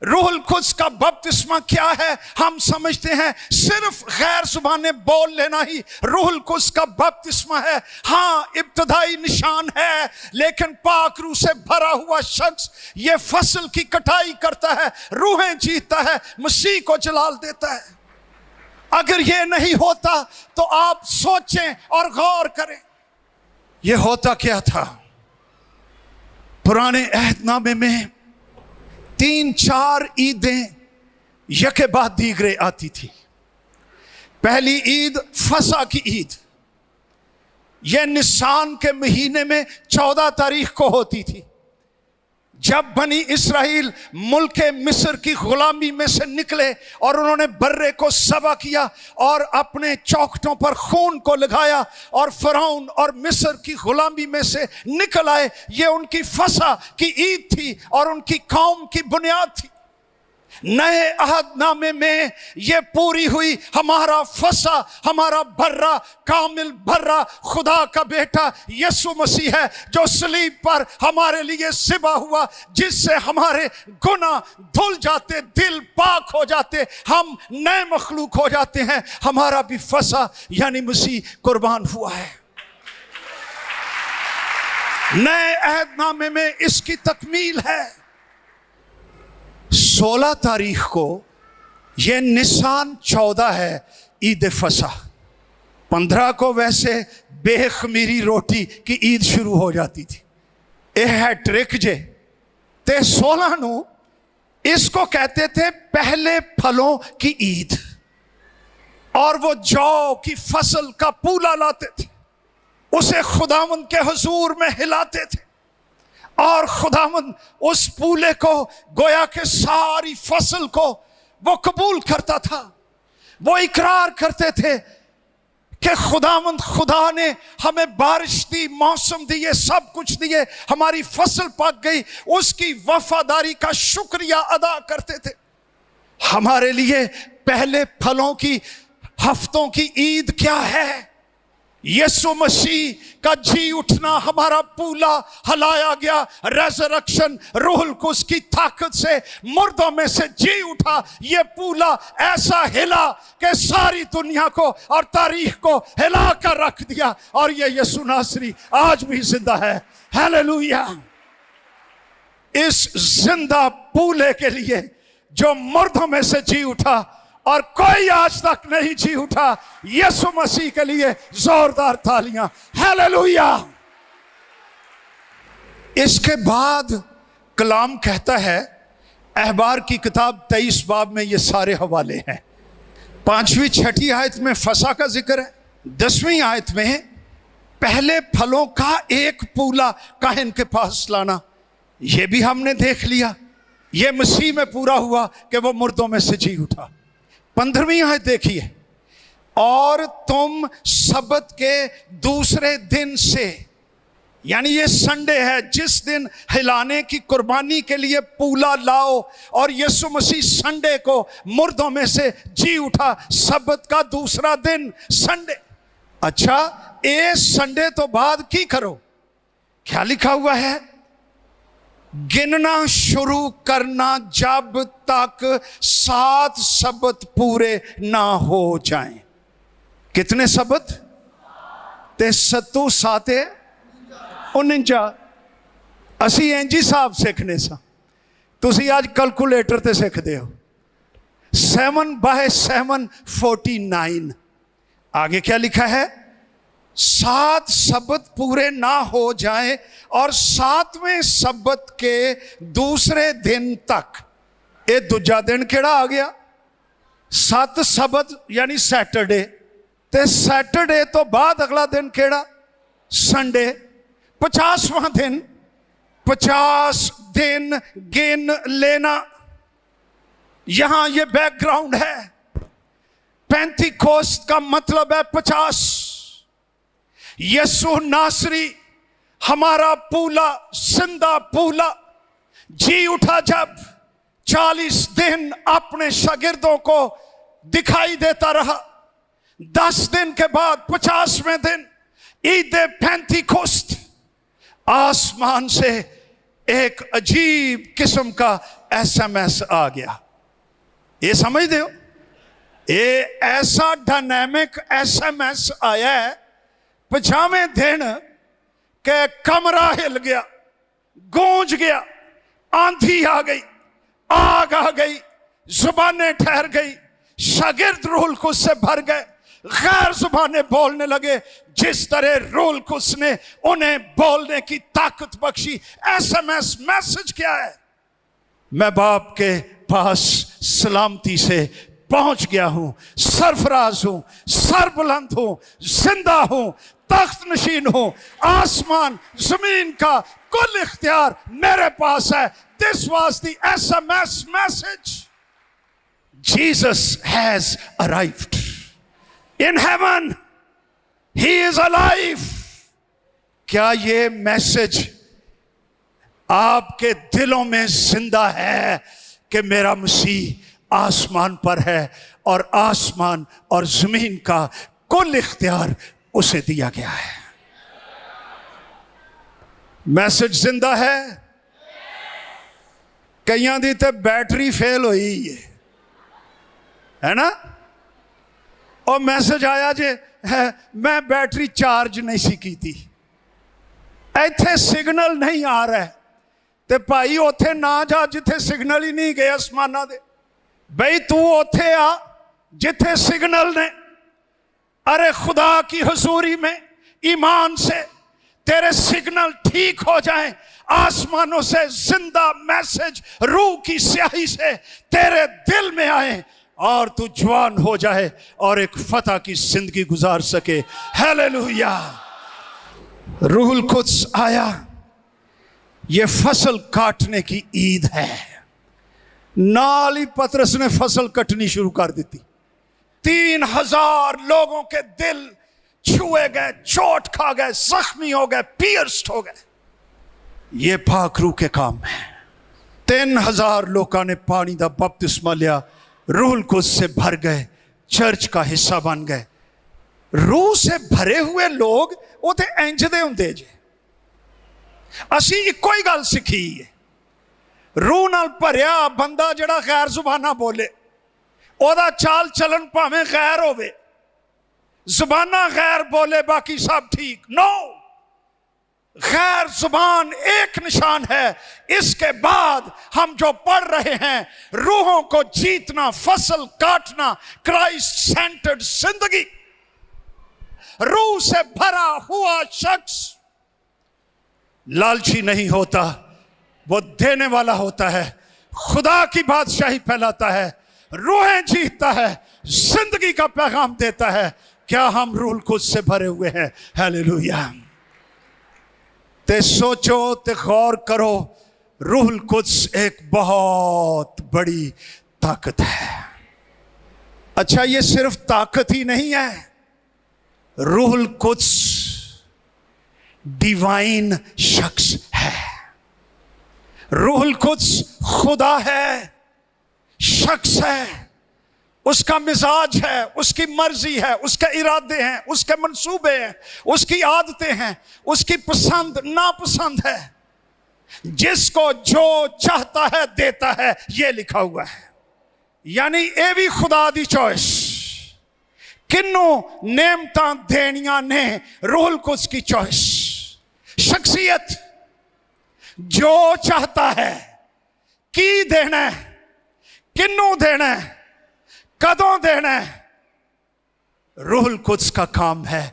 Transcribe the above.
रूहुल Quds का बपतिस्मा क्या है? हम समझते हैं सिर्फ गैर जुबानें बोल लेना ही रूहुल कुद्स का बपतिस्मा है। हाँ, इब्तदाई निशान है, लेकिन पाक रूह से भरा हुआ शख्स ये फसल की कटाई करता है, रूहें जीतता है, मसीह को जलाल देता है। अगर ये नहीं होता तो आप सोचें और गौर करें, ये होता क्या था? पुराने अहदनामे में 3-4 ईदें यके बाद दीगरे आती थी। पहली ईद फसा की ईद, यह निसान के महीने में 14 तारीख को होती थी, जब बनी इसराइल मुल्क मिस्र की गुलामी में से निकले और उन्होंने बर्रे को सबा किया और अपने चौखटों पर खून को लगाया और फरौन और मिस्र की गुलामी में से निकल आए। ये उनकी फसा की ईद थी और उनकी कौम की बुनियाद थी। नए अहदनामे में ये पूरी हुई। हमारा फसा, हमारा बर्रा, कामिल बर्रा खुदा का बेटा यीशु मसीह है, जो सलीब पर हमारे लिए सिबा हुआ, जिससे हमारे गुनाह धुल जाते, दिल पाक हो जाते, हम नए मखलूक हो जाते हैं। हमारा भी फसा यानी मसीह कुर्बान हुआ है। नए अहदनामे में इसकी तकमील है। 16 तारीख को यह निसान 14 है ईद फसा। 15 को वैसे बेखमीरी रोटी की ईद शुरू हो जाती थी। यह है ट्रिक जे। ते 16 नू इसको कहते थे पहले फलों की ईद, और वो जौ की फसल का पूला लाते थे, उसे खुदावंद के हुजूर में हिलाते थे और खुदावंद उस पूले को, गोया के सारी फसल को वो कबूल करता था। वो इकरार करते थे कि खुदावंद खुदा ने हमें बारिश दी, मौसम दिए, सब कुछ दिए, हमारी फसल पक गई, उसकी वफादारी का शुक्रिया अदा करते थे। हमारे लिए पहले फलों की हफ्तों की ईद क्या है? यीशु मसीह का जी उठना, हमारा पूला हलाया गया, रेजरेक्शन, रूहुल कुद्स की ताकत से मुर्दों में से जी उठा। ये पूला ऐसा हिला कि सारी दुनिया को और तारीख को हिला कर रख दिया, और ये यीशु नासरी आज भी जिंदा है। हालेलुया। इस जिंदा पूले के लिए जो मुर्दों में से जी उठा और कोई आज तक नहीं जी उठा, यीशु मसीह के लिए जोरदार तालियां। हालेलुया। इसके बाद कलाम कहता है, अहबार की किताब 23 बाब में ये सारे हवाले हैं। 5वीं 6ठी आयत में फसा का जिक्र है। 10वीं आयत में पहले फलों का एक पूला काहिन के पास लाना, ये भी हमने देख लिया। ये मसीह में पूरा हुआ कि वो मुर्दों में से जी उठा। 15वीं आयत देखिए, और तुम सबत के दूसरे दिन से, यानी ये संडे है जिस दिन हिलाने की कुर्बानी के लिए पूला लाओ, और यीशु मसीह संडे को मुर्दों में से जी उठा। सबत का दूसरा दिन संडे। अच्छा, ए संडे तो बाद की करो? क्या लिखा हुआ है? गिनना शुरू करना जब तक 7 सबत पूरे ना हो जाएं। कितने सबत? ते 7 साते 49। असी इंज हिसाब सीखने सा, तुसी आज कैलकुलेटर ते सीखते हो। 7 बाय 7 49। आगे क्या लिखा है? 7 सबत पूरे ना हो जाए और 7वें सबत के दूसरे दिन तक। ये दूजा दिन केड़ा आ गया? 7 सबत यानी सैटरडे, ते सैटरडे तो बाद अगला दिन केड़ा? संडे। 50वां दिन। 50 दिन गिन लेना। यहां ये बैकग्राउंड है। पेंटिकोस्ट का मतलब है 50। यीशु नासरी हमारा पूला, जिंदा पूला, जी उठा जब 40 दिन अपने शागिर्दों को दिखाई देता रहा। 10 दिन के बाद 50वें दिन ईद पेंटिकोस्ट, आसमान से एक अजीब किस्म का SMS आ गया। ये समझते हो, ये ऐसा डायनेमिक SMS आया है 50वें दिन के कमरा हिल गया, गूंज गया, आंधी आ गई, आग आ गई, जुबानें ठहर गई, शागिर्द रूहुल कुद्स से भर गए, गैर जुबानें बोलने लगे। जिस तरह रूहुल कुद्स ने उन्हें बोलने की ताकत बख्शी। SMS मैसेज क्या है? मैं बाप के पास सलामती से पहुंच गया हूं, सरफराज हूं, सरबुलंद हूं, जिंदा हूं, तख्त नशीन हूं, आसमान जमीन का कुल इख्तियार मेरे पास है। This was the SMS message. Jesus has arrived in heaven. He is alive. क्या ये मैसेज आपके दिलों में जिंदा है कि मेरा मसीह आसमान पर है और आसमान और जमीन का कुल इख्तियार उसे दिया गया है? मैसेज जिंदा है। कईयां दी ते बैटरी फेल हुई है ना, और मैसेज आया जे है मैं बैटरी चार्ज नहीं सी की थी, इत्थे सिग्नल नहीं आ रहा है, ते भाई उथे ना जा जिथे सिग्नल ही नहीं गए आसमाना दे। भाई तू उथे आ जिथे सिग्नल ने। अरे खुदा की हुजूरी में ईमान से तेरे सिग्नल ठीक हो जाएं, आसमानों से जिंदा मैसेज रूह की स्याही से तेरे दिल में आए और तू जवान हो जाए और एक फतह की जिंदगी गुजार सके। हालेलुया। रूहुल कुद्स आया। ये फसल काटने की ईद है। नाल ही पतरस ने फसल कटनी शुरू कर दी थी। 3000 लोगों के दिल छुए गए, चोट खा गए, जख्मी हो गए, पियर्स्ड हो गए। ये पाक रूह के काम है। 3000 लोगों ने पानी का बपतिस्मा लिया, रूहुल कुद्स से भर गए, चर्च का हिस्सा बन गए। रूह से भरे हुए लोग वो ते इंज दे हुंदे जे। असी इको ही गल सीखी है, रूह नाल भरिया बंदा जड़ा गैर जुबाना बोले, ओदा चाल चलन भावें गैर होवे, जुबाना गैर बोले बाकी सब ठीक। नो, गैर जुबान एक निशान है। इसके बाद हम जो पढ़ रहे हैं, रूहों को जीतना, फसल काटना, क्राइस्ट सेंटर्ड जिंदगी। रूह से भरा हुआ शख्स लालची नहीं होता, वो देने वाला होता है, खुदा की बादशाही फैलाता है, रूहें जीतता है, जिंदगी का पैगाम देता है। क्या हम रूहुल कुद्स से भरे हुए हैं? हालेलुया। ते सोचो, ते गौर करो, रूहुल कुद्स एक बहुत बड़ी ताकत है। अच्छा, ये सिर्फ ताकत ही नहीं है, रूहुल कुद्स डिवाइन शख्स है। रूहुल कुद्स खुदा है, शख्स है, उसका मिजाज है, उसकी मर्जी है, उसके इरादे हैं, उसके मंसूबे हैं, उसकी आदतें हैं, उसकी पसंद नापसंद है। जिसको जो चाहता है देता है, ये लिखा हुआ है। यानी ये भी खुदा दी चॉइस। किन्नू नेमतां देनियां ने? रूहुल कुद्स की चॉइस। शख्सियत जो चाहता है, की देना है, किन्नू देना है, कदों देना है, रूहुल कुद्स का काम है।